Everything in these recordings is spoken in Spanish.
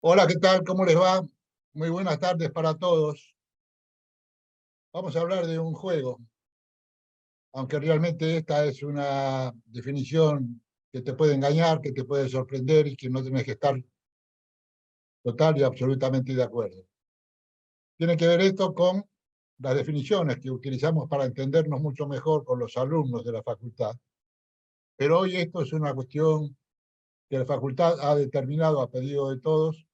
Hola, ¿qué tal? ¿Cómo les va? Muy buenas tardes para todos. Vamos a hablar de un juego, aunque realmente esta es una definición que te puede engañar, que te puede sorprender y que no tienes que estar total y absolutamente de acuerdo. Tiene que ver esto con las definiciones que utilizamos para entendernos mucho mejor con los alumnos de la facultad. Pero hoy esto es una cuestión que la facultad ha determinado a pedido de todos,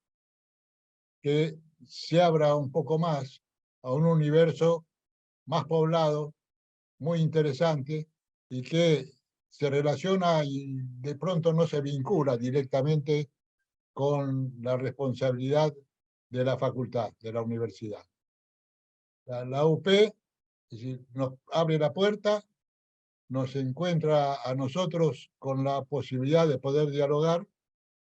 que se abra un poco más a un universo más poblado, muy interesante y que se relaciona y de pronto no se vincula directamente con la responsabilidad de la facultad, de la universidad. La UP, es decir, nos abre la puerta, nos encuentra a nosotros con la posibilidad de poder dialogar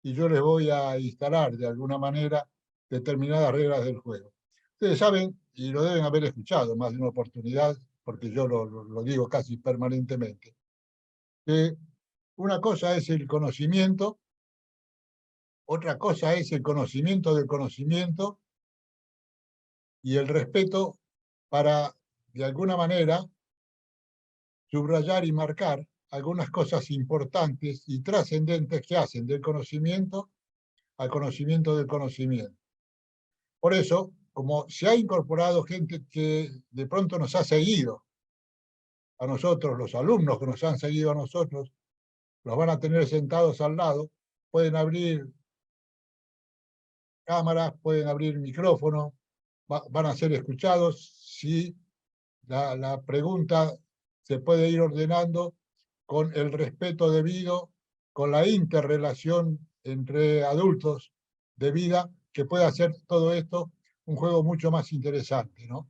y yo les voy a instalar de alguna manera determinadas reglas del juego. Ustedes saben, y lo deben haber escuchado más de una oportunidad, porque yo lo digo casi permanentemente, que una cosa es el conocimiento, otra cosa es el conocimiento del conocimiento y el respeto para, de alguna manera, subrayar y marcar algunas cosas importantes y trascendentes que hacen del conocimiento al conocimiento del conocimiento. Por eso, como se ha incorporado gente que de pronto nos ha seguido a nosotros, los alumnos que nos han seguido a nosotros, los van a tener sentados al lado, pueden abrir cámaras, pueden abrir micrófono, van a ser escuchados si la pregunta se puede ir ordenando con el respeto debido, con la interrelación entre adultos debida, que puede hacer todo esto un juego mucho más interesante, ¿no?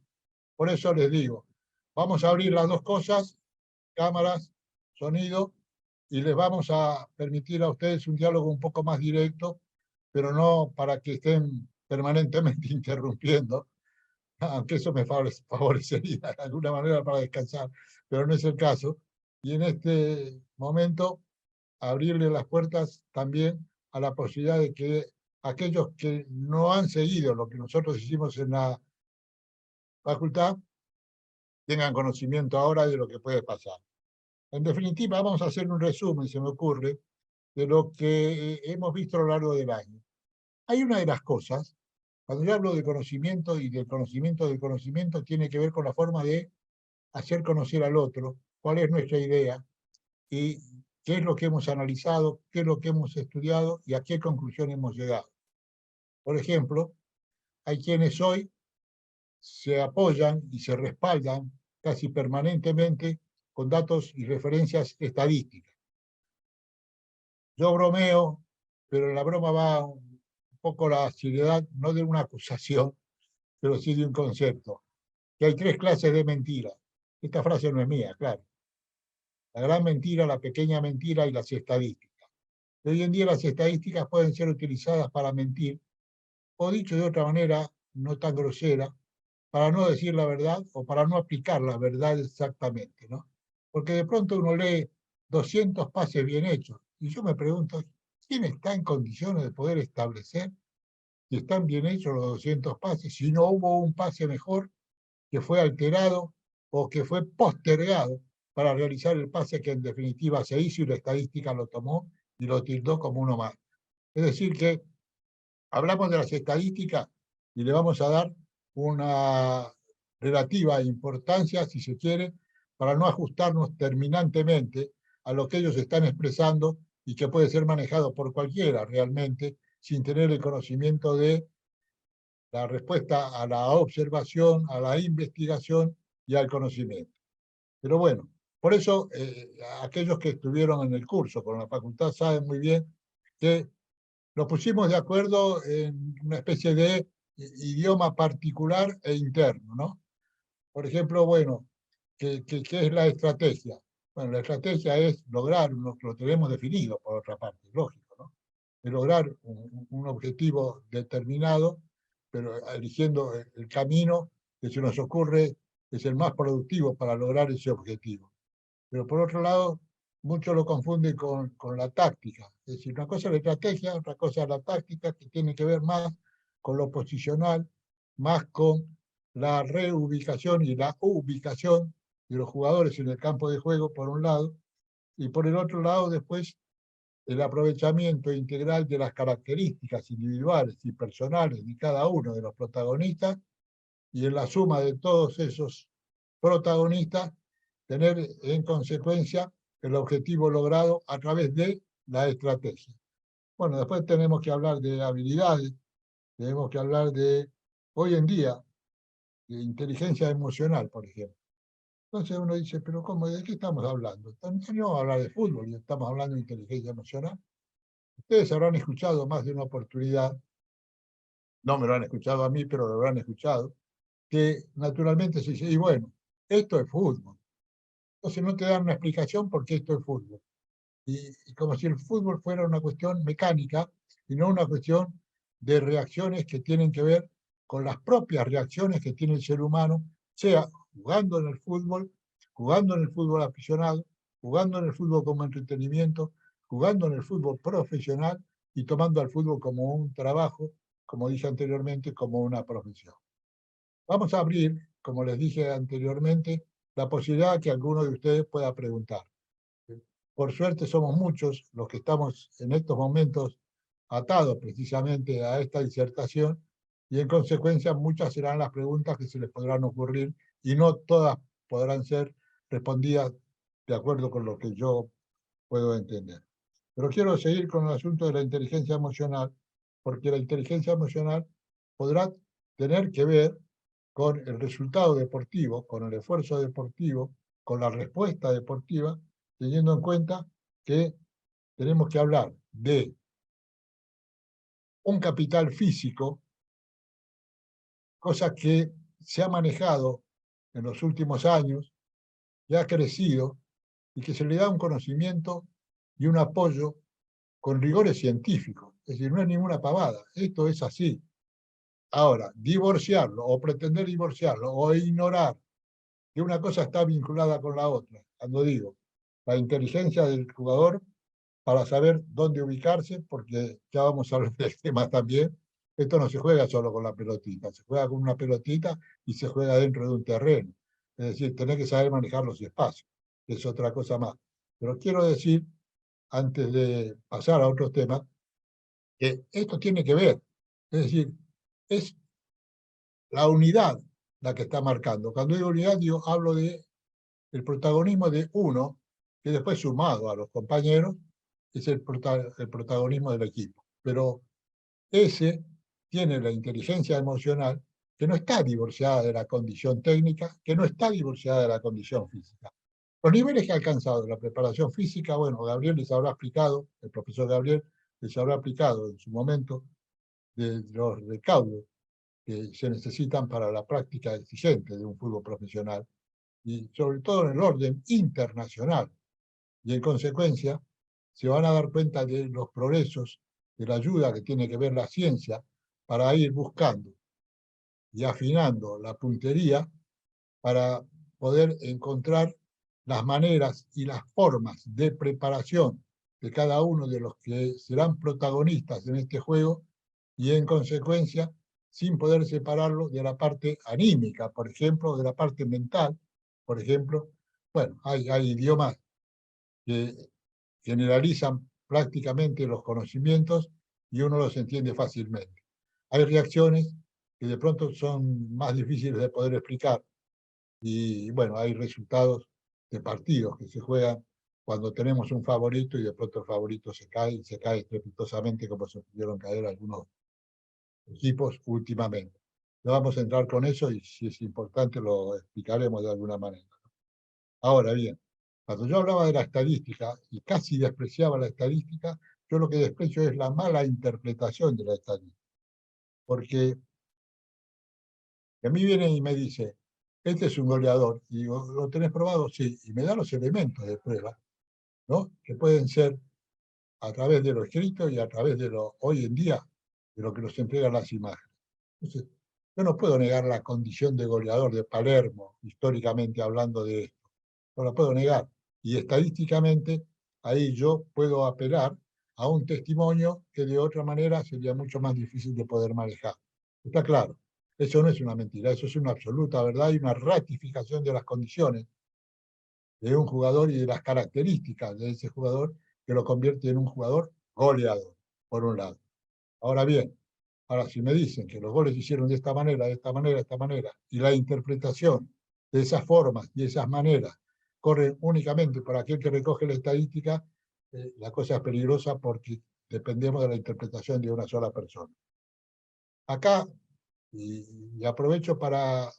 Por eso les digo, vamos a abrir las dos cosas, cámaras, sonido, y les vamos a permitir a ustedes un diálogo un poco más directo, pero no para que estén permanentemente interrumpiendo, aunque eso me favorecería de alguna manera para descansar, pero no es el caso. Y en este momento, abrirle las puertas también a la posibilidad de que aquellos que no han seguido lo que nosotros hicimos en la facultad tengan conocimiento ahora de lo que puede pasar. En definitiva, vamos a hacer un resumen, se me ocurre, de lo que hemos visto a lo largo del año. Hay una de las cosas, cuando yo hablo de conocimiento y del conocimiento, tiene que ver con la forma de hacer conocer al otro, cuál es nuestra idea y qué es lo que hemos analizado, qué es lo que hemos estudiado y a qué conclusión hemos llegado. Por ejemplo, hay quienes hoy se apoyan y se respaldan casi permanentemente con datos y referencias estadísticas. Yo bromeo, pero la broma va un poco a la seriedad, no de una acusación, pero sí de un concepto, que hay tres clases de mentira. Esta frase no es mía, claro. La gran mentira, la pequeña mentira y las estadísticas. Hoy en día las estadísticas pueden ser utilizadas para mentir, o dicho de otra manera, no tan grosera, para no decir la verdad o para no aplicar la verdad exactamente, ¿no? Porque de pronto uno lee 200 pases bien hechos y yo me pregunto, ¿quién está en condiciones de poder establecer si están bien hechos los 200 pases, si no hubo un pase mejor que fue alterado o que fue postergado para realizar el pase que en definitiva se hizo y la estadística lo tomó y lo tildó como uno más? Es decir, que hablamos de las estadísticas y le vamos a dar una relativa importancia, si se quiere, para no ajustarnos terminantemente a lo que ellos están expresando y que puede ser manejado por cualquiera realmente, sin tener el conocimiento de la respuesta a la observación, a la investigación y al conocimiento. Pero bueno, por eso aquellos que estuvieron en el curso con la facultad saben muy bien que nos pusimos de acuerdo en una especie de idioma particular e interno, ¿no? Por ejemplo, bueno, ¿qué es la estrategia? Bueno, la estrategia es lograr, lo tenemos definido por otra parte, lógico, ¿no? De lograr un objetivo determinado, pero eligiendo el camino que se nos ocurre es el más productivo para lograr ese objetivo. Pero por otro lado, muchos lo confunden con la táctica. Es decir, una cosa es la estrategia, otra cosa es la táctica, que tiene que ver más con lo posicional, más con la reubicación y la ubicación de los jugadores en el campo de juego, por un lado, y por el otro lado, después, el aprovechamiento integral de las características individuales y personales de cada uno de los protagonistas, y en la suma de todos esos protagonistas, tener en consecuencia el objetivo logrado a través de la estrategia. Bueno, después tenemos que hablar de habilidades, tenemos que hablar de, hoy en día, de inteligencia emocional, por ejemplo. Entonces uno dice, pero ¿cómo? ¿De qué estamos hablando? No vamos a hablar de fútbol y estamos hablando de inteligencia emocional. Ustedes habrán escuchado más de una oportunidad, no me lo han escuchado a mí, pero lo habrán escuchado, que naturalmente se dice, y bueno, esto es fútbol. Entonces no te dan una explicación porque esto es fútbol. Y como si el fútbol fuera una cuestión mecánica y no una cuestión de reacciones que tienen que ver con las propias reacciones que tiene el ser humano, sea jugando en el fútbol aficionado, jugando en el fútbol como entretenimiento, jugando en el fútbol profesional y tomando al fútbol como un trabajo, como dije anteriormente, como una profesión. Vamos a abrir, como les dije anteriormente, la posibilidad de que alguno de ustedes pueda preguntar. Por suerte somos muchos los que estamos en estos momentos atados precisamente a esta disertación y en consecuencia muchas serán las preguntas que se les podrán ocurrir y no todas podrán ser respondidas de acuerdo con lo que yo puedo entender. Pero quiero seguir con el asunto de la inteligencia emocional, porque la inteligencia emocional podrá tener que ver con el resultado deportivo, con el esfuerzo deportivo, con la respuesta deportiva, teniendo en cuenta que tenemos que hablar de un capital físico, cosa que se ha manejado en los últimos años, que ha crecido y que se le da un conocimiento y un apoyo con rigores científicos. Es decir, no es ninguna pavada, esto es así. Ahora, divorciarlo o pretender divorciarlo o ignorar que una cosa está vinculada con la otra, cuando digo, la inteligencia del jugador para saber dónde ubicarse, porque ya vamos a hablar del tema también, esto no se juega solo con la pelotita, se juega con una pelotita y se juega dentro de un terreno. Es decir, tenés que saber manejar los espacios, que es otra cosa más. Pero quiero decir, antes de pasar a otros temas, que esto tiene que ver, es decir, es la unidad la que está marcando. Cuando digo unidad, hablo de el protagonismo de uno, que después sumado a los compañeros, es el protagonismo del equipo. Pero ese tiene la inteligencia emocional que no está divorciada de la condición técnica, que no está divorciada de la condición física. Los niveles que ha alcanzado la preparación física, bueno, Gabriel les habrá explicado, el profesor Gabriel les habrá explicado en su momento de los recaudos que se necesitan para la práctica exigente de un fútbol profesional y sobre todo en el orden internacional. Y en consecuencia se van a dar cuenta de los progresos, de la ayuda que tiene que ver la ciencia para ir buscando y afinando la puntería para poder encontrar las maneras y las formas de preparación de cada uno de los que serán protagonistas en este juego y en consecuencia sin poder separarlo de la parte anímica, por ejemplo, de la parte mental, por ejemplo. Bueno, hay idiomas que generalizan prácticamente los conocimientos y uno los entiende fácilmente. Hay reacciones que de pronto son más difíciles de poder explicar y bueno, hay resultados de partidos que se juegan cuando tenemos un favorito y de pronto el favorito se cae y se cae estrepitosamente como se pudieron caer algunos equipos últimamente. No vamos a entrar con eso y si es importante lo explicaremos de alguna manera. Ahora bien, cuando yo hablaba de la estadística y casi despreciaba la estadística, yo lo que desprecio es la mala interpretación de la estadística. Porque a mí viene y me dice, este es un goleador, y digo, ¿lo tenés probado? Sí, y me da los elementos de prueba, ¿no? Que pueden ser a través de lo escrito y a través de lo, hoy en día, de lo que nos entregan las imágenes. Entonces, yo no puedo negar la condición de goleador de Palermo, históricamente hablando de esto. No la puedo negar. Y estadísticamente ahí yo puedo apelar a un testimonio que de otra manera sería mucho más difícil de poder manejar. Está claro, eso no es una mentira, eso es una absoluta verdad y una ratificación de las condiciones de un jugador y de las características de ese jugador que lo convierte en un jugador goleador, por un lado. Ahora bien, ahora si me dicen que los goles se hicieron de esta manera, de esta manera, de esta manera, y la interpretación de esas formas y esas maneras corre únicamente por aquel que recoge la estadística, la cosa es peligrosa porque dependemos de la interpretación de una sola persona. Acá, y aprovecho para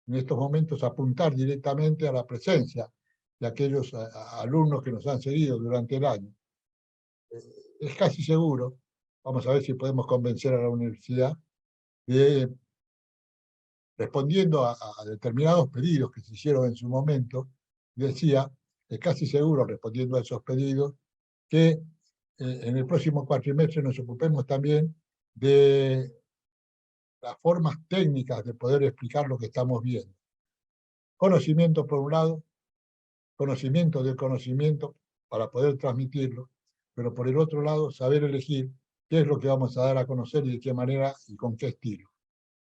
en estos momentos apuntar directamente a la presencia de aquellos alumnos que nos han seguido durante el año. Es casi seguro, vamos a ver si podemos convencer a la universidad, de, respondiendo a determinados pedidos que se hicieron en su momento, decía, es casi seguro, respondiendo a esos pedidos, que en el próximo cuatrimestre nos ocupemos también de las formas técnicas de poder explicar lo que estamos viendo. Conocimiento por un lado, conocimiento del conocimiento para poder transmitirlo, pero por el otro lado saber elegir qué es lo que vamos a dar a conocer y de qué manera y con qué estilo.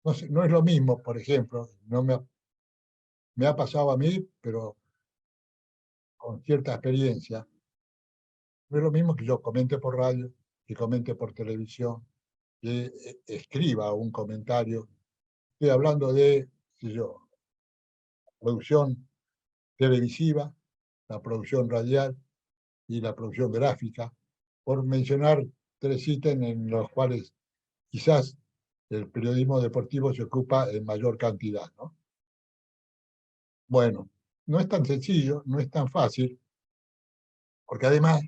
No, no es lo mismo, por ejemplo, no me ha pasado a mí, pero con cierta experiencia, no es lo mismo que yo comente por radio, que comente por televisión, que escriba un comentario. Estoy hablando de, si yo, producción televisiva, la producción radial y la producción gráfica, por mencionar tres ítems en los cuales quizás el periodismo deportivo se ocupa en mayor cantidad, ¿no? Bueno, no es tan sencillo, no es tan fácil, porque además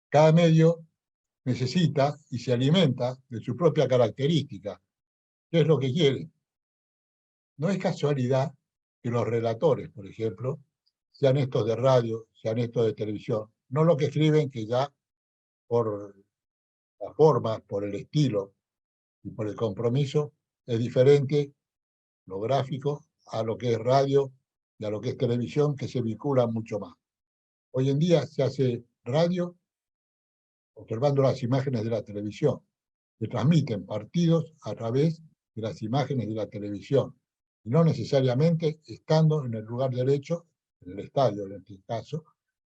cada medio necesita y se alimenta de su propia característica. ¿Qué es lo que quiere? No es casualidad que los relatores, por ejemplo, sean estos de radio, sean estos de televisión, no lo que escriben, que ya por la forma, por el estilo y por el compromiso es diferente lo gráfico a lo que es radio y a lo que es televisión, que se vinculan mucho más. Hoy en día se hace radio observando las imágenes de la televisión. Se transmiten partidos a través de las imágenes de la televisión, y no necesariamente estando en el lugar derecho, en el estadio en este caso,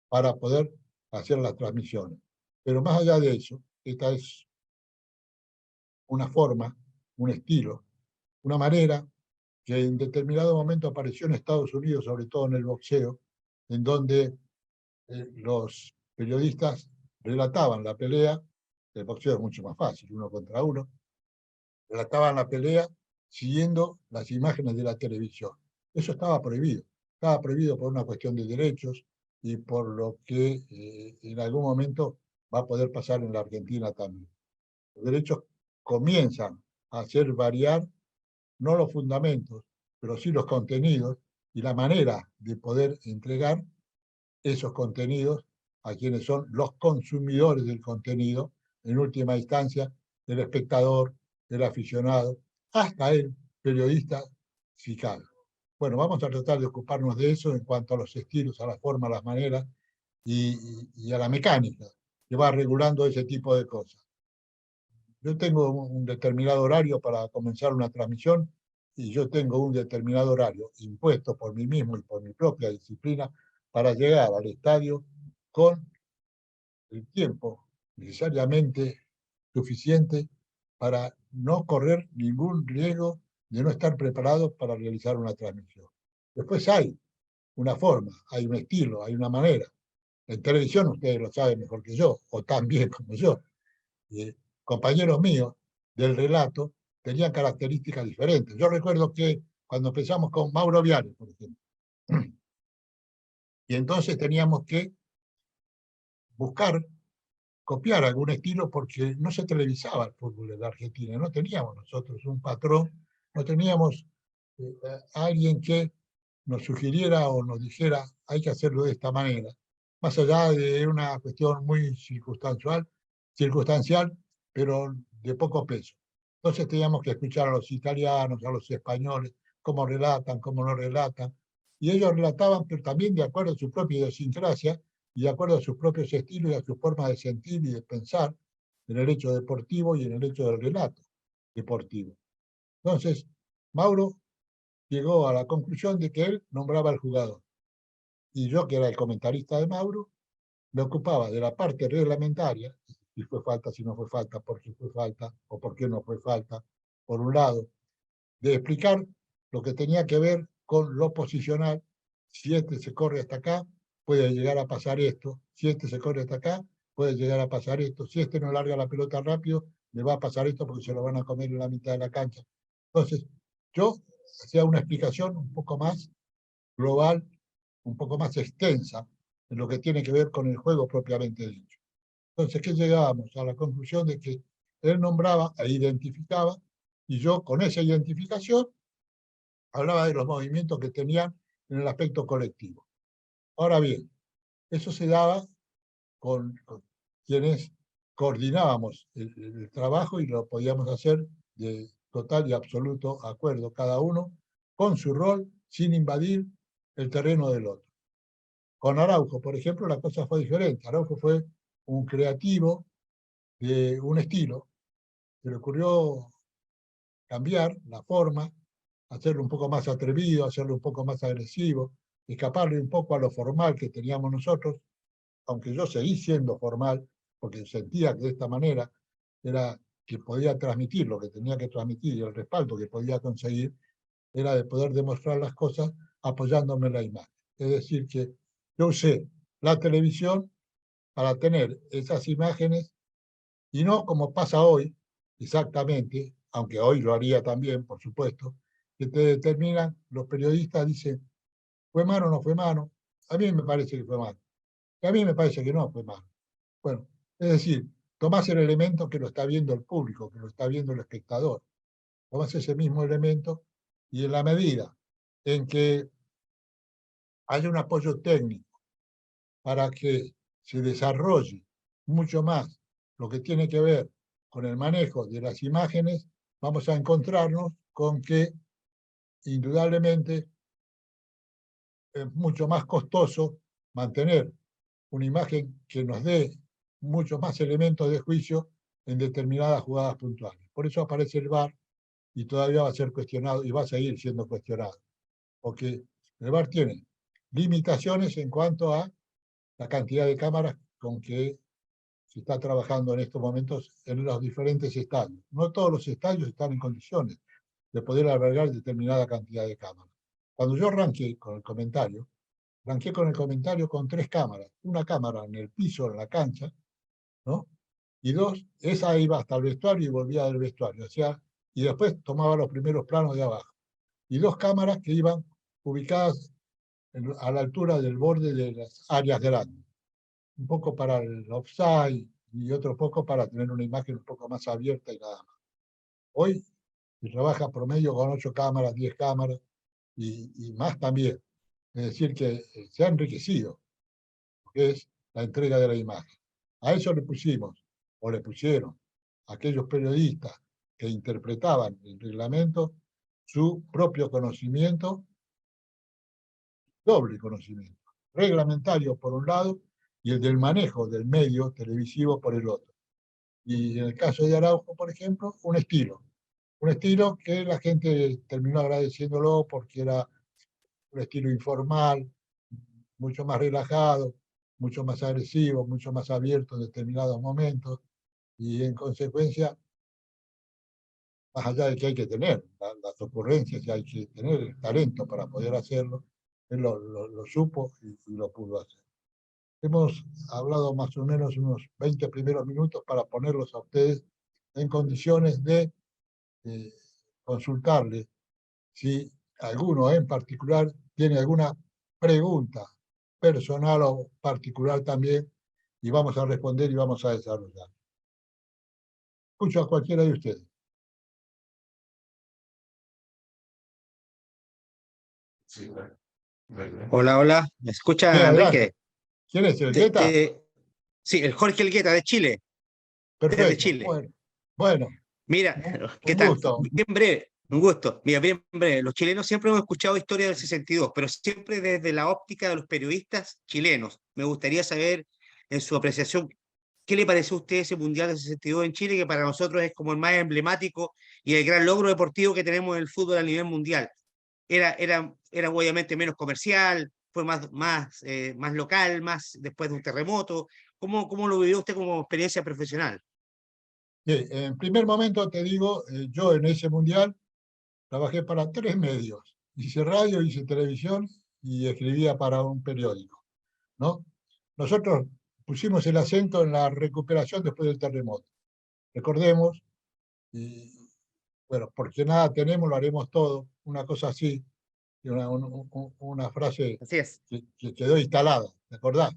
para poder hacer las transmisiones. Pero más allá de eso, esta es una forma, un estilo, una manera que en determinado momento apareció en Estados Unidos, sobre todo en el boxeo, en donde los periodistas relataban la pelea. El boxeo es mucho más fácil, uno contra uno, relataban la pelea siguiendo las imágenes de la televisión. Eso estaba prohibido por una cuestión de derechos y por lo que en algún momento va a poder pasar en la Argentina también. Los derechos comienzan a hacer variar no los fundamentos, pero sí los contenidos y la manera de poder entregar esos contenidos a quienes son los consumidores del contenido, en última instancia, el espectador, el aficionado, hasta el periodista, si cabe. Bueno, vamos a tratar de ocuparnos de eso en cuanto a los estilos, a la forma, a las maneras y a la mecánica que va regulando ese tipo de cosas. Yo tengo un determinado horario para comenzar una transmisión y yo tengo un determinado horario impuesto por mí mismo y por mi propia disciplina para llegar al estadio con el tiempo necesariamente suficiente para no correr ningún riesgo de no estar preparado para realizar una transmisión. Después hay una forma, hay un estilo, hay una manera. En televisión ustedes lo saben mejor que yo, o tan bien como yo. Compañeros míos del relato tenían características diferentes. Yo recuerdo que cuando empezamos con Mauro Viale, por ejemplo, y entonces teníamos que buscar, copiar algún estilo porque no se televisaba el fútbol en la Argentina, no teníamos nosotros un patrón, no teníamos alguien que nos sugiriera o nos dijera hay que hacerlo de esta manera, más allá de una cuestión muy circunstancial, pero de poco peso. Entonces teníamos que escuchar a los italianos, a los españoles, cómo relatan, cómo no relatan, y ellos relataban, pero también de acuerdo a su propia idiosincrasia y de acuerdo a sus propios estilos y a sus formas de sentir y de pensar en el hecho deportivo y en el hecho del relato deportivo. Entonces, Mauro llegó a la conclusión de que él nombraba al jugador. Y yo, que era el comentarista de Mauro, me ocupaba de la parte reglamentaria, si fue falta, si no fue falta, por qué fue falta o por qué no fue falta, por un lado, de explicar lo que tenía que ver con lo posicional. Si este se corre hasta acá, puede llegar a pasar esto. Si este se corre hasta acá, puede llegar a pasar esto. Si este no larga la pelota rápido, le va a pasar esto porque se lo van a comer en la mitad de la cancha. Entonces, yo hacía una explicación un poco más global, un poco más extensa en lo que tiene que ver con el juego propiamente dicho. Entonces, ¿qué llegábamos? A la conclusión de que él nombraba e identificaba, y yo con esa identificación hablaba de los movimientos que tenían en el aspecto colectivo. Ahora bien, eso se daba con quienes coordinábamos el trabajo y lo podíamos hacer de total y absoluto acuerdo, cada uno con su rol, sin invadir el terreno del otro. Con Araujo, por ejemplo, la cosa fue diferente. Araujo fue un creativo de un estilo. Se le ocurrió cambiar la forma, hacerlo un poco más atrevido, hacerlo un poco más agresivo, escaparle un poco a lo formal que teníamos nosotros, aunque yo seguí siendo formal, porque sentía que de esta manera era que podía transmitir lo que tenía que transmitir y el respaldo que podía conseguir era de poder demostrar las cosas apoyándome en la imagen. Es decir, que yo usé la televisión para tener esas imágenes y no como pasa hoy, exactamente, aunque hoy lo haría también, por supuesto, que te determinan, los periodistas dicen, ¿fue mano o no fue mano? A mí me parece que fue mano. Y a mí me parece que no fue mano. Bueno, es decir, tomás el elemento que lo está viendo el público, que lo está viendo el espectador. Tomás ese mismo elemento y en la medida en que haya un apoyo técnico para que se desarrolle mucho más lo que tiene que ver con el manejo de las imágenes, vamos a encontrarnos con que indudablemente es mucho más costoso mantener una imagen que nos dé muchos más elementos de juicio en determinadas jugadas puntuales. Por eso aparece el VAR y todavía va a ser cuestionado y va a seguir siendo cuestionado, porque el VAR tiene limitaciones en cuanto a la cantidad de cámaras con que se está trabajando en estos momentos en los diferentes estadios. No todos los estadios están en condiciones de poder albergar determinada cantidad de cámaras. Cuando yo arranqué con el comentario, arranqué con el comentario con 3 cámaras. Una cámara en el piso, en la cancha, ¿no? Y 2, esa iba hasta el vestuario y volvía del vestuario. O sea, y después tomaba los primeros planos de abajo. Y 2 cámaras que iban ubicadas a la altura del borde de las áreas grandes. Un poco para el offside y otro poco para tener una imagen un poco más abierta y nada más. Hoy se trabaja promedio con 8 cámaras, 10 cámaras y más también. Es decir, que se ha enriquecido, que es la entrega de la imagen. A eso le pusimos, o le pusieron, aquellos periodistas que interpretaban el reglamento, su propio conocimiento, doble conocimiento, reglamentario por un lado y el del manejo del medio televisivo por el otro. Y en el caso de Araujo, por ejemplo, un estilo que la gente terminó agradeciéndolo porque era un estilo informal, mucho más relajado, mucho más agresivo, mucho más abierto en determinados momentos y en consecuencia, más allá de que hay que tener las ocurrencias y hay que tener el talento para poder hacerlo, él lo supo y lo pudo hacer. Hemos hablado más o menos unos 20 primeros minutos para ponerlos a ustedes en condiciones de consultarles si alguno en particular tiene alguna pregunta personal o particular también, y vamos a responder y vamos a desarrollar. Escucho a cualquiera de ustedes. Hola, hola. ¿Me Sí, escucha, adelante. Enrique? ¿Quién es el De- Guetta? de- sí, el Jorge Elgueta de Chile, desde Perfecto. Chile. Bueno, bueno, Mira, ¿qué un tal? gusto. Bien breve, un gusto. Mira, bien breve. Los chilenos siempre hemos escuchado historia del 62, pero siempre desde la óptica de los periodistas chilenos, Me gustaría saber, en su apreciación, ¿qué le pareció a usted ese Mundial de 62 en Chile, que para nosotros es como el más emblemático y el gran logro deportivo que tenemos en el fútbol a nivel mundial? Era obviamente menos comercial, fue más local, más después de un terremoto. ¿Cómo lo vivió usted como experiencia profesional? Sí, en primer momento te digo, yo en ese mundial trabajé para 3 medios. Hice radio, hice televisión y escribía para un periódico, ¿no? Nosotros pusimos el acento en la recuperación después del terremoto. Recordemos, y bueno, porque nada tenemos, lo haremos todo, una cosa así, y una frase Así es. que quedó instalada, ¿te acordás?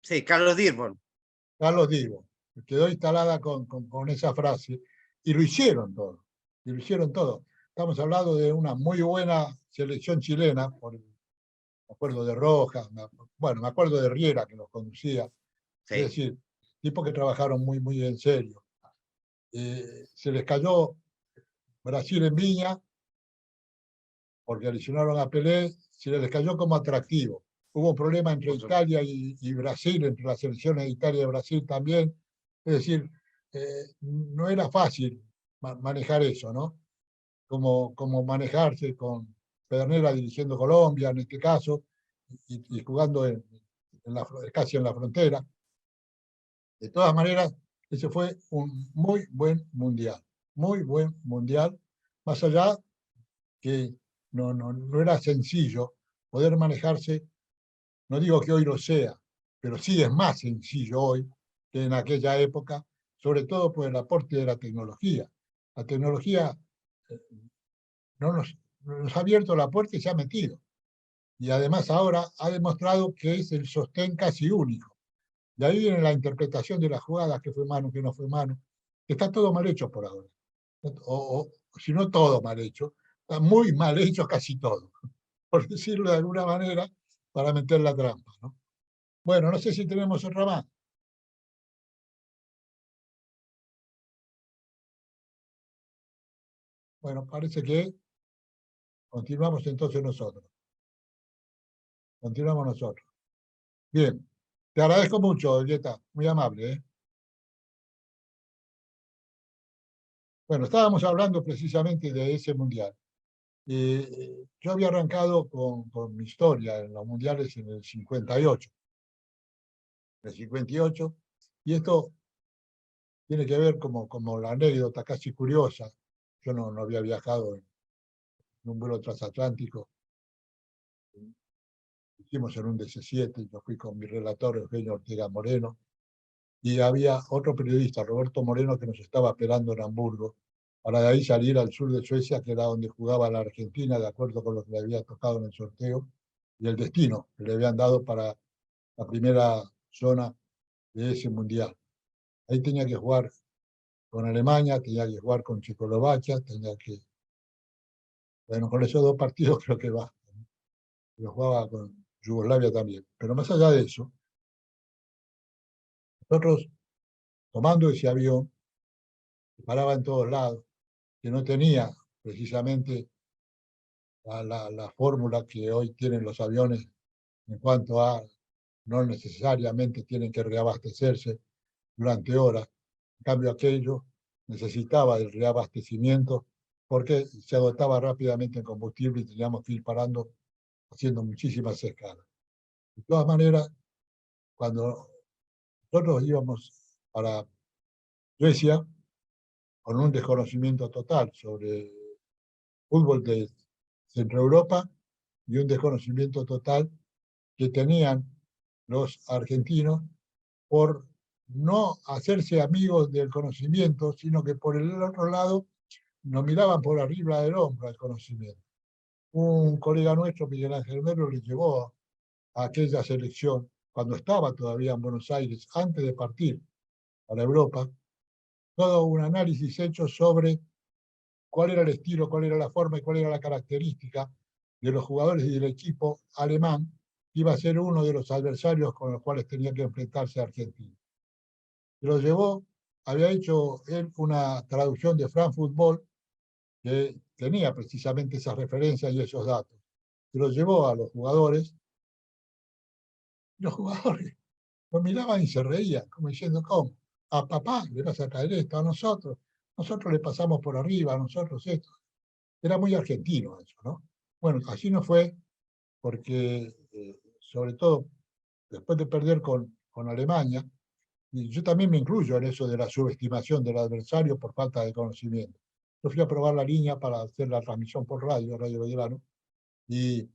Sí, Carlos Dearborn. Carlos Divo, quedó instalada con esa frase, y lo hicieron todo, y lo hicieron todo. Estamos hablando de una muy buena selección chilena, me acuerdo de Rojas, bueno, me acuerdo de Riera que los conducía, es Sí, decir, tipos que trabajaron muy, muy en serio. Se les cayó Brasil en Viña, porque lesionaron a Pelé, se les cayó como atractivo. Hubo un problema entre Italia y Brasil, entre las selecciones de Italia y Brasil también. Es decir, no era fácil manejar eso, ¿no? Como manejarse con Pedernera dirigiendo Colombia, en este caso, y jugando casi en la frontera. De todas maneras, ese fue un muy buen mundial, más allá que no era sencillo poder manejarse, no digo que hoy lo sea, pero sí es más sencillo hoy que en aquella época, sobre todo por el aporte de la tecnología. La tecnología eh, nos ha abierto la puerta y se ha metido. Y además ahora ha demostrado que es el sostén casi único. De ahí viene la interpretación de las jugadas, que fue mano, que no fue mano. Está todo mal hecho por ahora. O si no todo mal hecho, está muy mal hecho casi todo, por decirlo de alguna manera, para meter la trampa, ¿no? Bueno, no sé si tenemos otra más. Bueno, parece que continuamos entonces nosotros. Continuamos nosotros. Bien, te agradezco mucho, Julieta, muy amable, ¿eh? Bueno, estábamos hablando precisamente de ese mundial. Yo había arrancado con mi historia en los mundiales en el 58. En el 58, y esto tiene que ver como la anécdota casi curiosa. Yo no había viajado en un vuelo transatlántico, hicimos en un DC-7, yo fui con mi relator Eugenio Ortega Moreno, y había otro periodista, Roberto Moreno, que nos estaba esperando en Hamburgo, para de ahí salir al sur de Suecia, que era donde jugaba la Argentina, de acuerdo con lo que le había tocado en el sorteo, y el destino que le habían dado para la primera zona de ese mundial. Ahí tenía que jugar con Alemania, tenía que jugar con Checoslovaquia, bueno, con esos 2 partidos creo que va. Lo jugaba con Yugoslavia también. Pero más allá de eso, nosotros tomando ese avión, que paraba en todos lados, que no tenía precisamente la fórmula que hoy tienen los aviones en cuanto a no necesariamente tienen que reabastecerse durante horas. En cambio, aquello necesitaba del reabastecimiento porque se agotaba rápidamente el combustible y teníamos que ir parando haciendo muchísimas escalas. De todas maneras, cuando nosotros íbamos para Suecia, con un desconocimiento total sobre fútbol de Centro Europa y un desconocimiento total que tenían los argentinos por no hacerse amigos del conocimiento, sino que por el otro lado nos miraban por arriba del hombro al conocimiento. Un colega nuestro, Miguel Ángel Melo, le llevó a aquella selección, cuando estaba todavía en Buenos Aires, antes de partir para Europa, todo un análisis hecho sobre cuál era el estilo, cuál era la forma y cuál era la característica de los jugadores y del equipo alemán, que iba a ser uno de los adversarios con los cuales tenía que enfrentarse a Argentina. Se lo llevó, había hecho él una traducción de France Football que tenía precisamente esas referencias y esos datos. Se lo llevó a los jugadores Los jugadores lo miraban y se reían, como diciendo, ¿cómo? A papá le vas a caer esto, a nosotros le pasamos por arriba, a nosotros esto. Era muy argentino eso, ¿no? Bueno, así no fue, porque sobre todo después de perder con Alemania, y yo también me incluyo en eso de la subestimación del adversario por falta de conocimiento. Yo fui a probar la línea para hacer la transmisión por radio, Radio Belgrano, y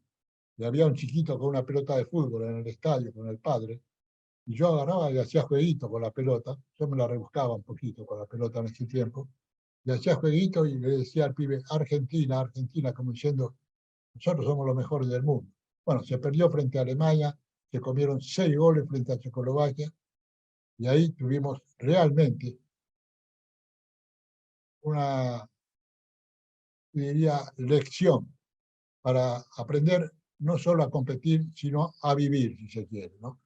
había un chiquito con una pelota de fútbol en el estadio con el padre, y yo agarraba y hacía jueguito con la pelota, yo me la rebuscaba un poquito con la pelota en ese tiempo, y hacía jueguito y le decía al pibe, Argentina, Argentina, como diciendo, nosotros somos los mejores del mundo. Bueno, se perdió frente a Alemania, se comieron 6 goles frente a Checoslovaquia, y ahí tuvimos realmente una, diría, lección para aprender no solo a competir, sino a vivir, si se quiere, ¿no?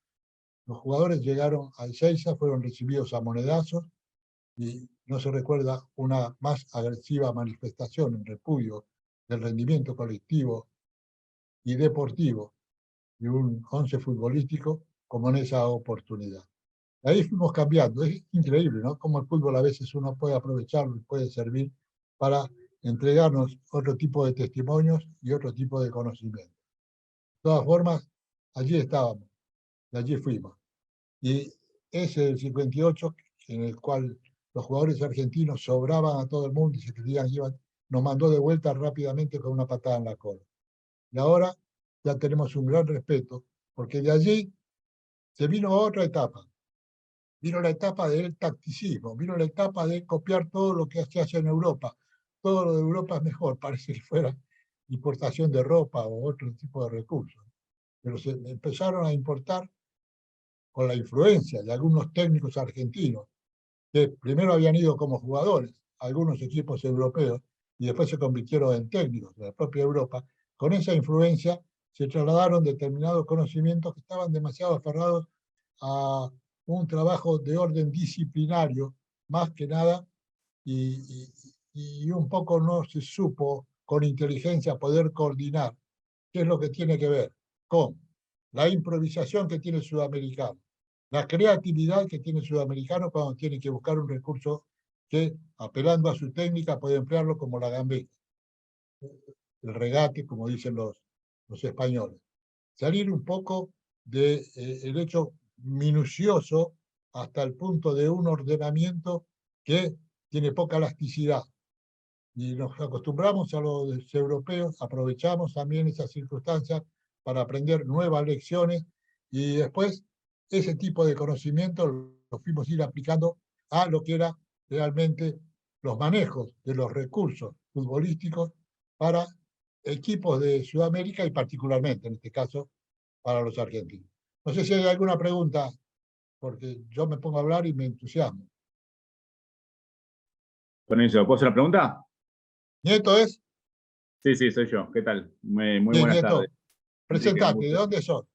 Los jugadores llegaron a Ezeiza, fueron recibidos a monedazos y no se recuerda una más agresiva manifestación en repudio del rendimiento colectivo y deportivo de un 11 futbolístico como en esa oportunidad. Ahí fuimos cambiando, es increíble, ¿no? Cómo el fútbol a veces uno puede aprovecharlo y puede servir para entregarnos otro tipo de testimonios y otro tipo de conocimiento. De todas formas, allí estábamos, y allí fuimos. Y ese del 58, en el cual los jugadores argentinos sobraban a todo el mundo y se querían, nos mandó de vuelta rápidamente con una patada en la cola. Y ahora ya tenemos un gran respeto, porque de allí se vino otra etapa. Vino la etapa del tacticismo, vino la etapa de copiar todo lo que se hace en Europa. Todo lo de Europa es mejor, parece que fuera importación de ropa o otro tipo de recursos. Pero se empezaron a importar con la influencia de algunos técnicos argentinos, que primero habían ido como jugadores a algunos equipos europeos y después se convirtieron en técnicos de la propia Europa. Con esa influencia se trasladaron determinados conocimientos que estaban demasiado aferrados a un trabajo de orden disciplinario, más que nada, y un poco no se supo con inteligencia poder coordinar qué es lo que tiene que ver con la improvisación que tiene el sudamericano, la creatividad que tiene el sudamericano cuando tiene que buscar un recurso que, apelando a su técnica, puede emplearlo como la gambeta, el regate, como dicen los españoles. Salir un poco del hecho minucioso hasta el punto de un ordenamiento que tiene poca elasticidad. Y nos acostumbramos a los europeos, aprovechamos también esas circunstancias para aprender nuevas lecciones y después ese tipo de conocimiento lo fuimos ir aplicando a lo que era realmente los manejos de los recursos futbolísticos para equipos de Sudamérica y particularmente, en este caso, para los argentinos. No sé si hay alguna pregunta, porque yo me pongo a hablar y me entusiasmo. Permiso, ¿puedo hacer una pregunta? ¿Nieto es? Sí, sí, soy yo. ¿Qué tal? Muy Bien, buenas tardes. Nieto. Enrique, un Presentate, ¿de gusto. dónde sos?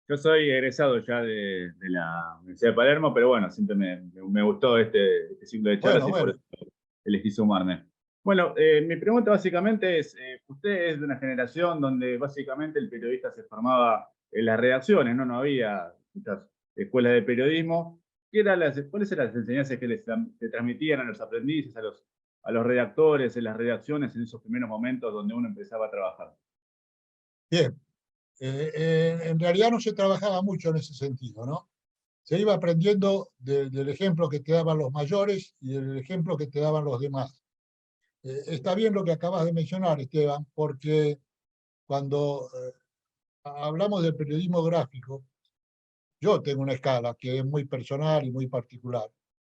Yo soy egresado ya de la Universidad de Palermo, pero bueno, siempre me gustó este ciclo de charlas Bueno, y por bueno. eso elegí sumarme. Bueno, mi pregunta básicamente es, usted es de una generación donde básicamente el periodista se formaba en las redacciones, ¿no? No había muchas escuelas de periodismo. ¿Cuáles eran las enseñanzas que le transmitían a los aprendices, a los redactores, en las redacciones, en esos primeros momentos donde uno empezaba a trabajar? Bien. En realidad no se trabajaba mucho en ese sentido, ¿no? Se iba aprendiendo del ejemplo que te daban los mayores y del ejemplo que te daban los demás. Está bien lo que acabas de mencionar, Esteban, porque cuando hablamos del periodismo gráfico, yo tengo una escala que es muy personal y muy particular,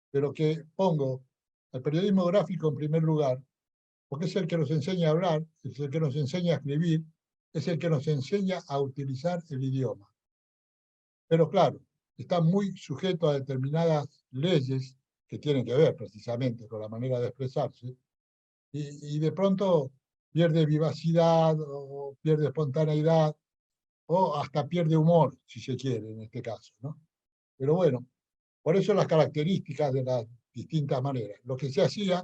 pero que pongo el periodismo gráfico en primer lugar, porque es el que nos enseña a hablar, es el que nos enseña a escribir, es el que nos enseña a utilizar el idioma. Pero claro, está muy sujeto a determinadas leyes que tienen que ver precisamente con la manera de expresarse, y de pronto pierde vivacidad o pierde espontaneidad o hasta pierde humor, si se quiere, en este caso, ¿no? Pero bueno, por eso las características de las distintas maneras. Lo que se hacía,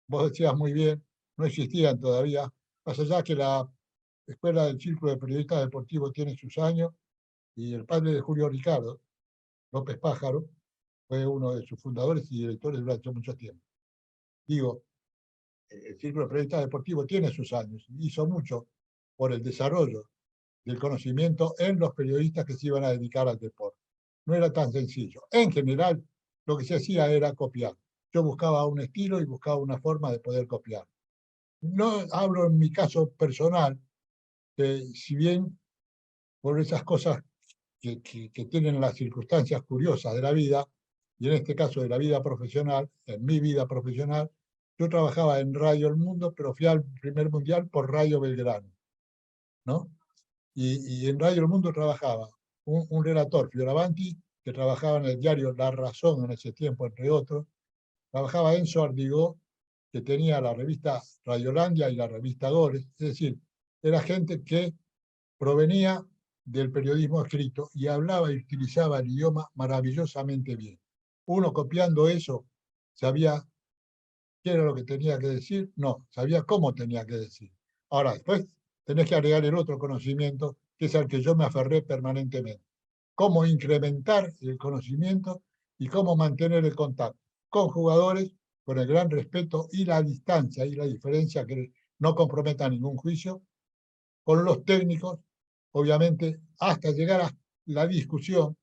vos decías muy bien, no existían todavía, más allá que la Escuela del Círculo de Periodistas Deportivos tiene sus años, Y el padre de Julio Ricardo, López Pájaro, fue uno de sus fundadores y directores durante mucho tiempo. Digo, el Círculo de Periodistas Deportivos tiene sus años, hizo mucho por el desarrollo del conocimiento en los periodistas que se iban a dedicar al deporte. No era tan sencillo. En general, lo que se hacía era copiar. Yo buscaba un estilo y buscaba una forma de poder copiar. No hablo en mi caso personal, que si bien por esas cosas que tienen las circunstancias curiosas de la vida, y en este caso de la vida profesional, en mi vida profesional, yo trabajaba en Radio El Mundo, pero fui al primer mundial por Radio Belgrano, ¿no? Y en Radio El Mundo trabajaba un relator, Fioravanti, que trabajaba en el diario La Razón en ese tiempo, entre otros. Trabajaba Enzo Ardigó, que tenía la revista Radiolandia y la revista Goles. Es decir, era gente que provenía del periodismo escrito y hablaba y utilizaba el idioma maravillosamente bien. Uno copiando eso, sabía qué era lo que tenía que decir, no, sabía cómo tenía que decir. Ahora, después tenés que agregar el otro conocimiento, que es al que yo me aferré permanentemente. Cómo incrementar el conocimiento y cómo mantener el contacto con jugadores, con el gran respeto y la distancia y la diferencia que no comprometa ningún juicio, con los técnicos, obviamente, hasta llegar a la discusión.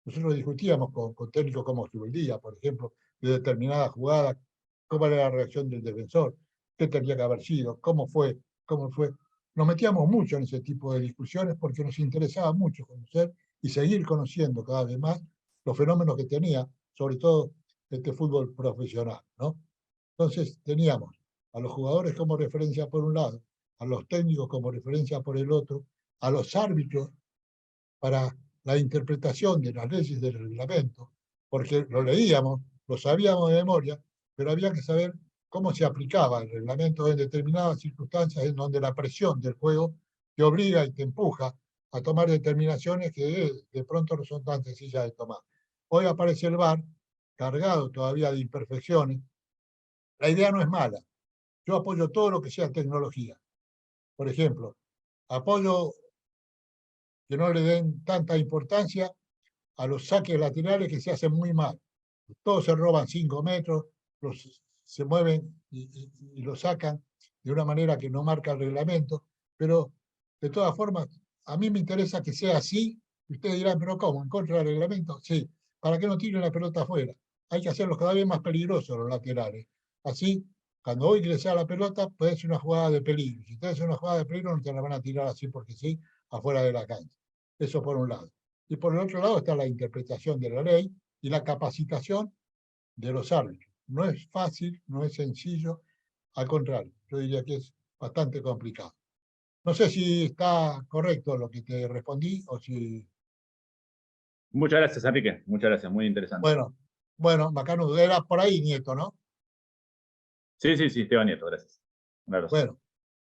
Nosotros discutíamos con técnicos como Zubeldía, por ejemplo, de determinada jugada, cómo era la reacción del defensor, qué tendría que haber sido, cómo fue. Nos metíamos mucho en ese tipo de discusiones porque nos interesaba mucho conocer y seguir conociendo cada vez más los fenómenos que tenía, sobre todo este fútbol profesional, ¿no? Entonces teníamos a los jugadores como referencia por un lado, a los técnicos como referencia por el otro, a los árbitros para la interpretación de las leyes del reglamento, porque lo leíamos, lo sabíamos de memoria, pero había que saber cómo se aplicaba el reglamento en determinadas circunstancias en donde la presión del juego te obliga y te empuja a tomar determinaciones que de pronto no son tan sencillas de tomar. Hoy aparece el VAR, cargado todavía de imperfecciones. La idea no es mala. Yo apoyo todo lo que sea tecnología. Por ejemplo, apoyo que no le den tanta importancia a los saques laterales que se hacen muy mal. Todos se roban 5 metros, se mueven y lo sacan de una manera que no marca el reglamento, pero de todas formas, a mí me interesa que sea así. Ustedes dirán, pero ¿cómo? ¿En contra del reglamento? Sí, para que no tiren la pelota afuera. Hay que hacerlos cada vez más peligrosos los laterales. Así, cuando hoy ingresa la pelota, puede ser una jugada de peligro. Si ustedes hacen una jugada de peligro, no te la van a tirar así porque sí, afuera de la cancha. Eso por un lado. Y por el otro lado está la interpretación de la ley y la capacitación de los árbitros. No es fácil, no es sencillo, al contrario, yo diría que es bastante complicado. No sé si está correcto lo que te respondí o si... Muchas gracias, Enrique. Muchas gracias, muy interesante. Bueno, Macanudo, era por ahí, Nieto, ¿no? Sí, Esteban Nieto, gracias. Un abrazo.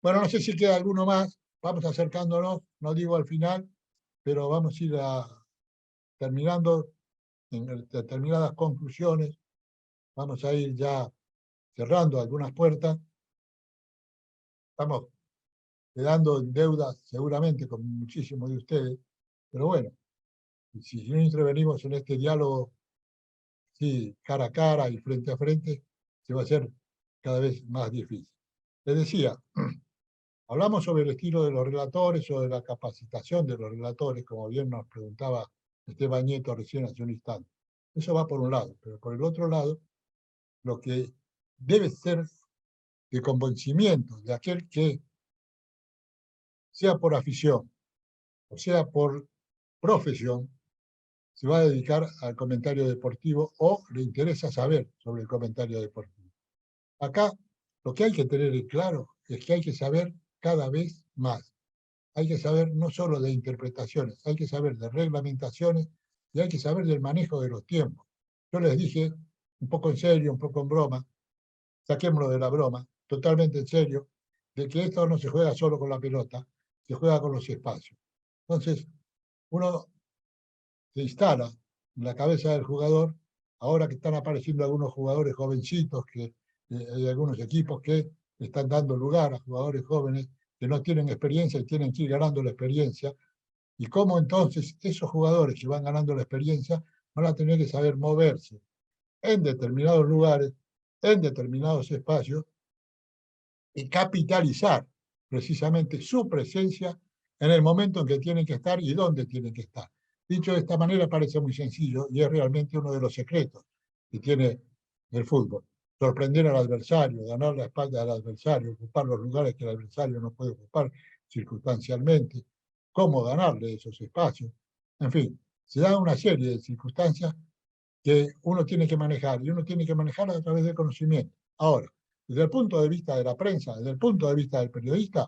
Bueno, no sé si queda alguno más. Vamos acercándonos, no digo al final, pero vamos a ir terminando en determinadas conclusiones. Vamos a ir ya cerrando algunas puertas. Estamos quedando en deuda seguramente con muchísimos de ustedes, pero bueno, si no intervenimos en este diálogo, sí, cara a cara y frente a frente, se va a hacer cada vez más difícil. Les decía, hablamos sobre el estilo de los relatores o de la capacitación de los relatores, como bien nos preguntaba Esteban Nieto recién hace un instante. Eso va por un lado, pero por el otro lado, lo que debe ser de convencimiento de aquel que, sea por afición o sea por profesión, se va a dedicar al comentario deportivo o le interesa saber sobre el comentario deportivo. Acá lo que hay que tener claro es que hay que saber cada vez más. Hay que saber no solo de interpretaciones, hay que saber de reglamentaciones y hay que saber del manejo de los tiempos. Yo les dije, un poco en serio, un poco en broma, saquémoslo de la broma, totalmente en serio, de que esto no se juega solo con la pelota, se juega con los espacios. Entonces, uno se instala en la cabeza del jugador, ahora que están apareciendo algunos jugadores jovencitos, que hay algunos equipos que están dando lugar a jugadores jóvenes que no tienen experiencia y tienen que ir ganando la experiencia, y cómo entonces esos jugadores que van ganando la experiencia van a tener que saber moverse en determinados lugares, en determinados espacios, y capitalizar precisamente su presencia en el momento en que tienen que estar y dónde tienen que estar. Dicho de esta manera parece muy sencillo y es realmente uno de los secretos que tiene el fútbol. Sorprender al adversario, ganar la espalda al adversario, ocupar los lugares que el adversario no puede ocupar circunstancialmente, cómo ganarle esos espacios. En fin, se da una serie de circunstancias que uno tiene que manejar y uno tiene que manejar a través del conocimiento. Ahora, desde el punto de vista de la prensa, desde el punto de vista del periodista,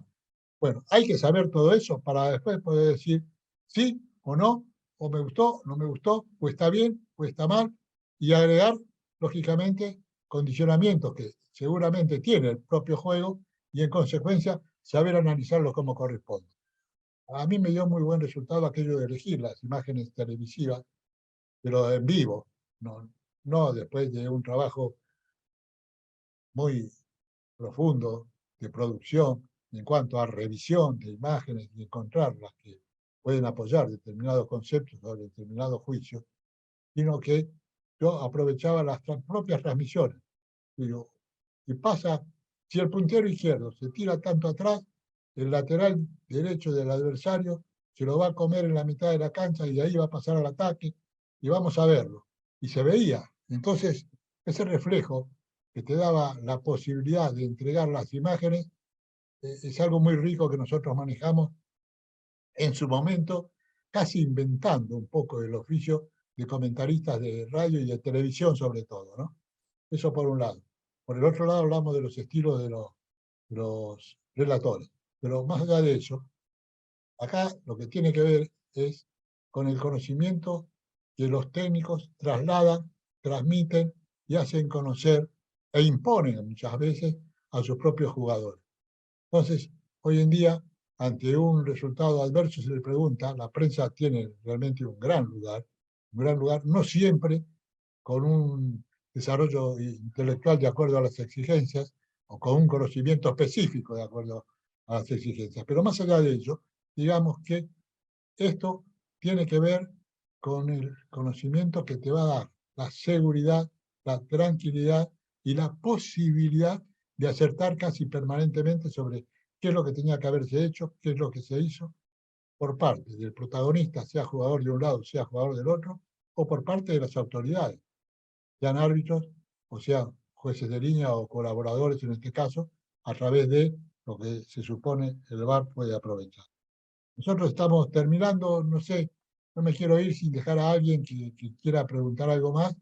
bueno, hay que saber todo eso para después poder decir sí o no, o me gustó, no me gustó, o está bien, o está mal, y agregar, lógicamente, condicionamientos que seguramente tiene el propio juego y en consecuencia saber analizarlos como corresponde. A mí me dio muy buen resultado aquello de elegir las imágenes televisivas, pero en vivo, no, no después de un trabajo muy profundo de producción en cuanto a revisión de imágenes y encontrar las que pueden apoyar determinados conceptos o determinados juicios, sino que yo aprovechaba las propias transmisiones. Digo, y pasa, si el puntero izquierdo se tira tanto atrás, el lateral derecho del adversario se lo va a comer en la mitad de la cancha y de ahí va a pasar al ataque y vamos a verlo. Y se veía. Entonces, ese reflejo que te daba la posibilidad de entregar las imágenes es algo muy rico que nosotros manejamos en su momento, casi inventando un poco el oficio de comentaristas de radio y de televisión sobre todo, ¿no? Eso por un lado. Por el otro lado hablamos de los estilos de los relatores. Pero más allá de eso, acá lo que tiene que ver es con el conocimiento que los técnicos trasladan, transmiten y hacen conocer e imponen muchas veces a sus propios jugadores. Entonces, hoy en día, ante un resultado adverso, se le pregunta, la prensa tiene realmente un gran lugar, no siempre con un desarrollo intelectual de acuerdo a las exigencias o con un conocimiento específico de acuerdo a las exigencias. Pero más allá de ello, digamos que esto tiene que ver con el conocimiento que te va a dar la seguridad, la tranquilidad y la posibilidad de acertar casi permanentemente sobre qué es lo que tenía que haberse hecho, qué es lo que se hizo por parte del protagonista, sea jugador de un lado, sea jugador del otro, o por parte de las autoridades, sean árbitros, o sean jueces de línea o colaboradores en este caso, a través de lo que se supone el VAR puede aprovechar. Nosotros estamos terminando, no sé, no me quiero ir sin dejar a alguien que quiera preguntar algo más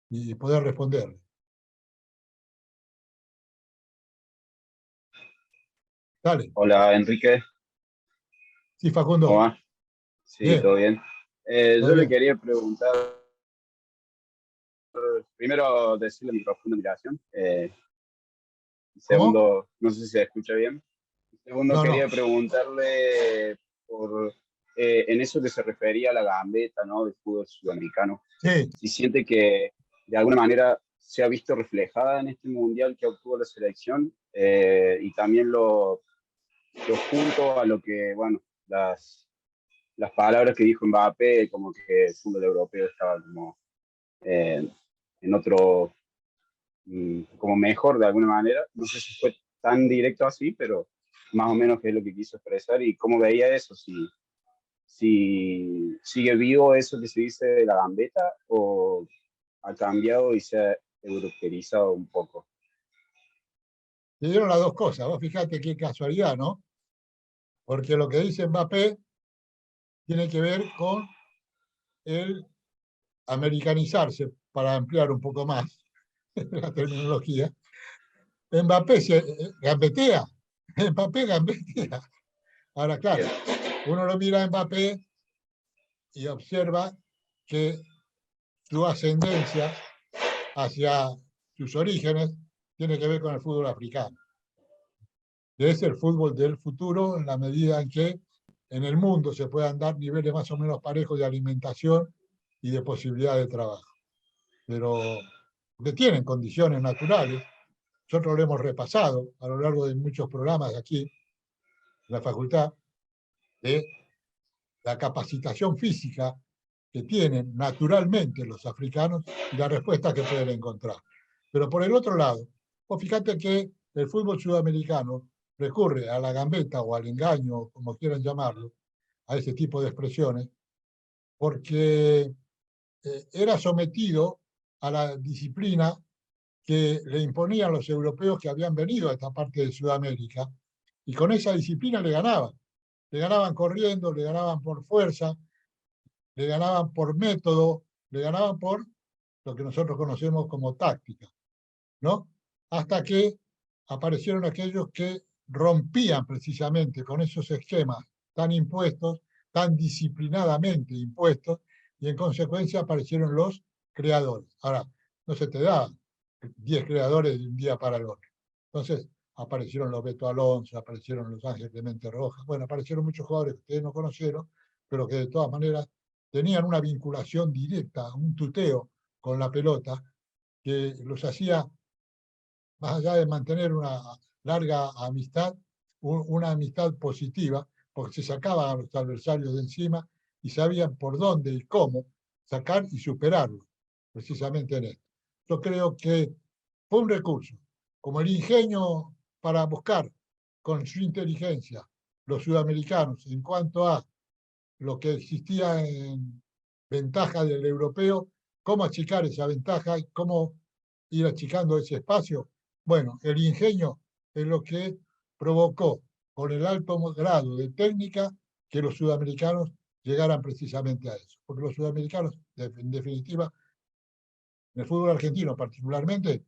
y poder responderle. Dale. Hola, Enrique. Sí, ¿Cómo Facundo. va? Sí, Bien, todo bien. todo Yo le bien. quería preguntar, primero decirle mi profunda admiración. ¿Cómo? Segundo, no sé si se escucha bien. Segundo, No, no. quería preguntarle por en eso que se refería a la gambeta, ¿no? Del fútbol sudamericano. Sí, Si siente que de alguna manera se ha visto reflejada en este mundial que obtuvo la selección y también lo junto a lo que, bueno, las palabras que dijo Mbappé, como que el fútbol europeo estaba como en otro, como mejor de alguna manera. No sé si fue tan directo así, pero más o menos qué es lo que quiso expresar y cómo veía eso, si sigue vivo eso que se dice de la gambeta o ha cambiado y se ha europeizado un poco. te dieron las dos cosas. Vos fijate qué casualidad, ¿no? Porque lo que dice Mbappé tiene que ver con el americanizarse, para ampliar un poco más la terminología. Mbappé se gambetea. Mbappé gambetea. Ahora, claro, uno lo mira a Mbappé y observa que su ascendencia hacia sus orígenes tiene que ver con el fútbol africano. Es el fútbol del futuro en la medida en que en el mundo se puedan dar niveles más o menos parejos de alimentación y de posibilidad de trabajo. Pero que tienen condiciones naturales, nosotros lo hemos repasado a lo largo de muchos programas aquí en la facultad, de la capacitación física que tienen naturalmente los africanos y la respuesta que pueden encontrar. Pero por el otro lado, vos fíjate que el fútbol sudamericano recurre a la gambeta o al engaño, como quieran llamarlo, a ese tipo de expresiones, porque era sometido a la disciplina que le imponían los europeos que habían venido a esta parte de Sudamérica, y con esa disciplina le ganaban. Le ganaban corriendo, le ganaban por fuerza, le ganaban por método, le ganaban por lo que nosotros conocemos como táctica, ¿no? Hasta que aparecieron aquellos que rompían precisamente con esos esquemas tan impuestos, tan disciplinadamente impuestos, y en consecuencia aparecieron los creadores. Ahora, no se te da 10 creadores de un día para el otro. Entonces, aparecieron los Beto Alonso, aparecieron los Ángel Clemente Rojas, bueno, aparecieron muchos jugadores que ustedes no conocieron, pero que de todas maneras tenían una vinculación directa, un tuteo con la pelota, que los hacía, más allá de mantener una larga amistad, una amistad positiva, porque se sacaban a los adversarios de encima y sabían por dónde y cómo sacar y superarlo, precisamente en esto. Yo creo que fue un recurso, como el ingenio para buscar con su inteligencia los sudamericanos en cuanto a lo que existía en ventaja del europeo, cómo achicar esa ventaja y cómo ir achicando ese espacio. Bueno, el ingenio es lo que provocó, con el alto grado de técnica, que los sudamericanos llegaran precisamente a eso. Porque los sudamericanos, en definitiva, en el fútbol argentino particularmente,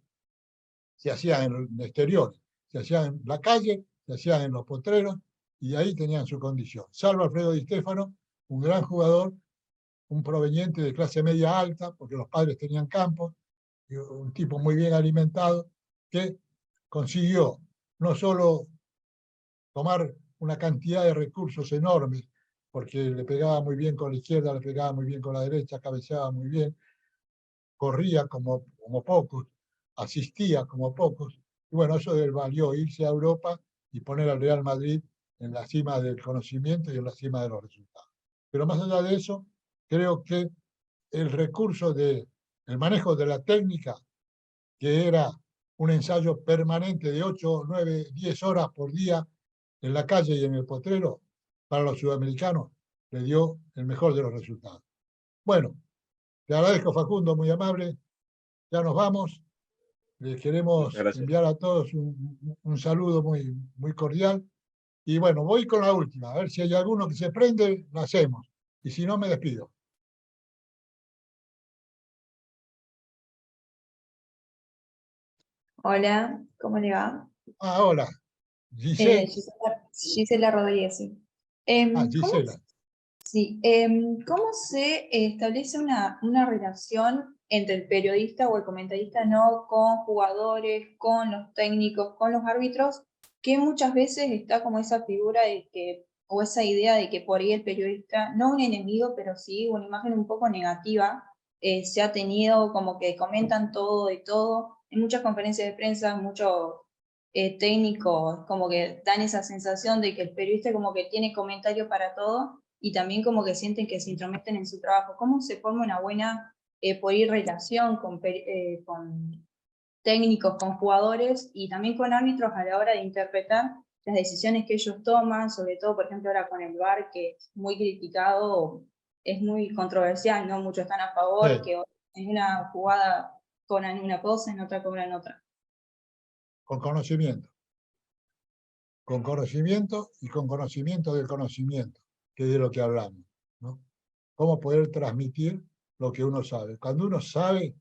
se hacían en exteriores, se hacían en la calle, se hacían en los potreros, y ahí tenían su condición. Salvo Alfredo Di Stéfano, un gran jugador, un proveniente de clase media alta, porque los padres tenían campos, un tipo muy bien alimentado, que consiguió no solo tomar una cantidad de recursos enormes, porque le pegaba muy bien con la izquierda, le pegaba muy bien con la derecha, cabeceaba muy bien, corría como pocos, asistía como pocos, y bueno, eso le valió irse a Europa y poner al Real Madrid en la cima del conocimiento y en la cima de los resultados. Pero más allá de eso, creo que el recurso del manejo de la técnica, que era un ensayo permanente de 8, 9, 10 horas por día en la calle y en el potrero, para los sudamericanos, le dio el mejor de los resultados. Bueno, te agradezco, Facundo, muy amable. Ya nos vamos. Les queremos enviar a todos un saludo muy, muy cordial. Y bueno, voy con la última. A ver si hay alguno que se prende, la hacemos. Y si no, me despido. Hola, ¿cómo le va? Ah, hola. Giselle. Gisela Rodríguez, sí. ¿Cómo, Gisela. sí, ¿cómo se establece una relación entre el periodista o el comentarista, no con jugadores, con los técnicos, con los árbitros, que muchas veces está como esa figura de que, o esa idea de que por ahí el periodista, no un enemigo, pero sí una imagen un poco negativa, se ha tenido como que comentan todo de todo, en muchas conferencias de prensa, muchos técnicos como que dan esa sensación de que el periodista como que tiene comentario para todo y también como que sienten que se intrometen en su trabajo. ¿Cómo se forma una buena por ir relación con técnicos, con jugadores y también con árbitros a la hora de interpretar las decisiones que ellos toman, sobre todo, por ejemplo, ahora con el VAR, que es muy criticado, es muy controversial, ¿no? Muchos están a favor, Sí. que en una jugada cobran una cosa, en otra cobran otra. Con conocimiento. Con conocimiento y con conocimiento del conocimiento, que es de lo que hablamos, ¿no? Cómo poder transmitir lo que uno sabe. Cuando uno sabe,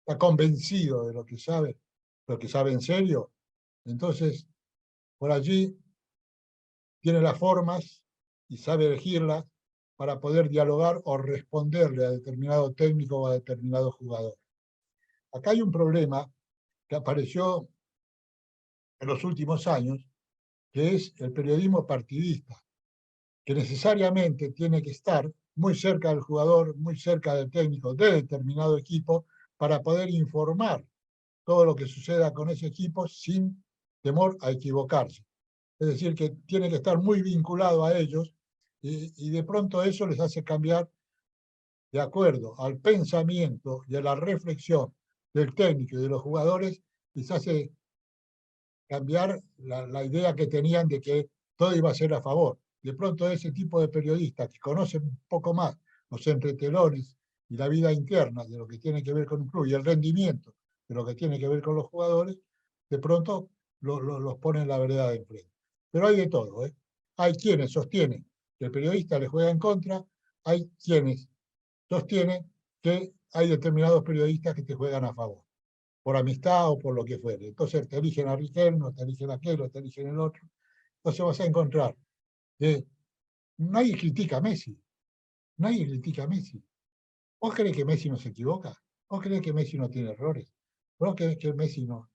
está convencido de lo que sabe en serio, entonces por allí tiene las formas y sabe elegirlas para poder dialogar o responderle a determinado técnico o a determinado jugador. Acá hay un problema que apareció en los últimos años, que es el periodismo partidista, que necesariamente tiene que estar muy cerca del jugador, muy cerca del técnico de determinado equipo, para poder informar todo lo que suceda con ese equipo sin temor a equivocarse. Es decir, que tiene que estar muy vinculado a ellos y de pronto eso les hace cambiar de acuerdo al pensamiento y a la reflexión del técnico y de los jugadores, les hace cambiar la idea que tenían de que todo iba a ser a favor. De pronto ese tipo de periodistas que conocen un poco más los entretelones y la vida interna de lo que tiene que ver con un club y el rendimiento de lo que tiene que ver con los jugadores, de pronto los pone en la vereda de enfrente. Pero hay de todo, ¿eh? Hay quienes sostienen que el periodista le juega en contra, hay quienes sostienen que hay determinados periodistas que te juegan a favor, por amistad o por lo que fuere. Entonces te eligen a Riquelme, te eligen a aquel, te eligen el otro. Entonces vas a encontrar que nadie critica a Messi, nadie critica a Messi. ¿Vos crees que Messi no se equivoca? ¿Vos crees que Messi no tiene errores? ¿Vos crees que Messi no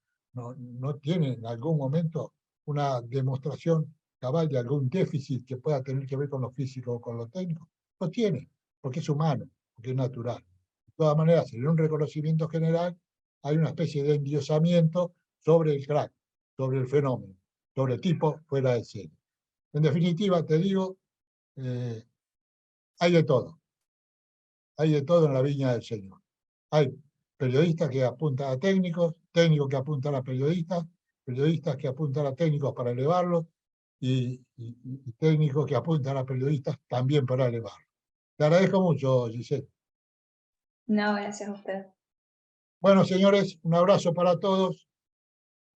tiene en algún momento una demostración cabal de algún déficit que pueda tener que ver con lo físico o con lo técnico? Lo tiene, porque es humano, porque es natural. De todas maneras, en un reconocimiento general hay una especie de endiosamiento sobre el crack, sobre el fenómeno, sobre el tipo fuera de serie. En definitiva, te digo, hay de todo. Hay de todo en la viña del Señor. Hay periodistas que apuntan a técnicos, técnicos que apuntan a periodistas, periodistas que apuntan a técnicos para elevarlos y técnicos que apuntan a periodistas también para elevarlos. Te agradezco mucho, Giselle. No, gracias a usted. Bueno, señores, un abrazo para todos.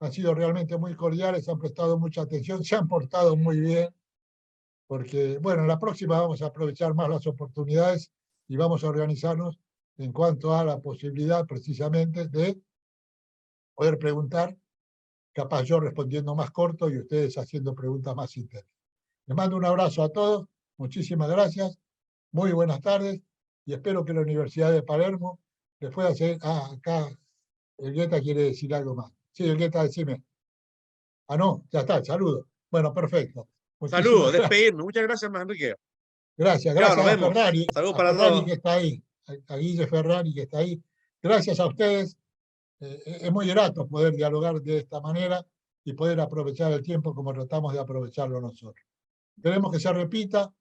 Han sido realmente muy cordiales, han prestado mucha atención, se han portado muy bien, porque, bueno, en la próxima vamos a aprovechar más las oportunidades y vamos a organizarnos en cuanto a la posibilidad precisamente de poder preguntar, capaz yo respondiendo más corto y ustedes haciendo preguntas más intensas. Les mando un abrazo a todos, muchísimas gracias, muy buenas tardes y espero que la Universidad de Palermo les pueda hacer... Ah, acá Elgueta quiere decir algo más. Sí, Elgueta, decime. Ah, no, ya está, saludo. Bueno, perfecto. Saludos, Muchísimas gracias. despedirnos. Muchas gracias, Enrique. Gracias, Chao, nos gracias vemos. Saludos a para Ferrari todos. que está ahí, a Guille Ferrari que está ahí. Gracias a ustedes. Es muy grato poder dialogar de esta manera y poder aprovechar el tiempo como tratamos de aprovecharlo nosotros. Queremos que se repita,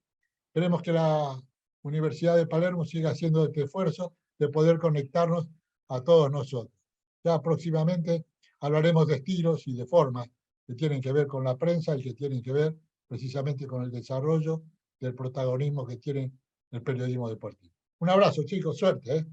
queremos que la Universidad de Palermo siga haciendo este esfuerzo de poder conectarnos a todos nosotros. Ya próximamente hablaremos de estilos y de formas que tienen que ver con la prensa y que tienen que ver precisamente con el desarrollo del protagonismo que tiene el periodismo deportivo. Un abrazo, chicos, suerte.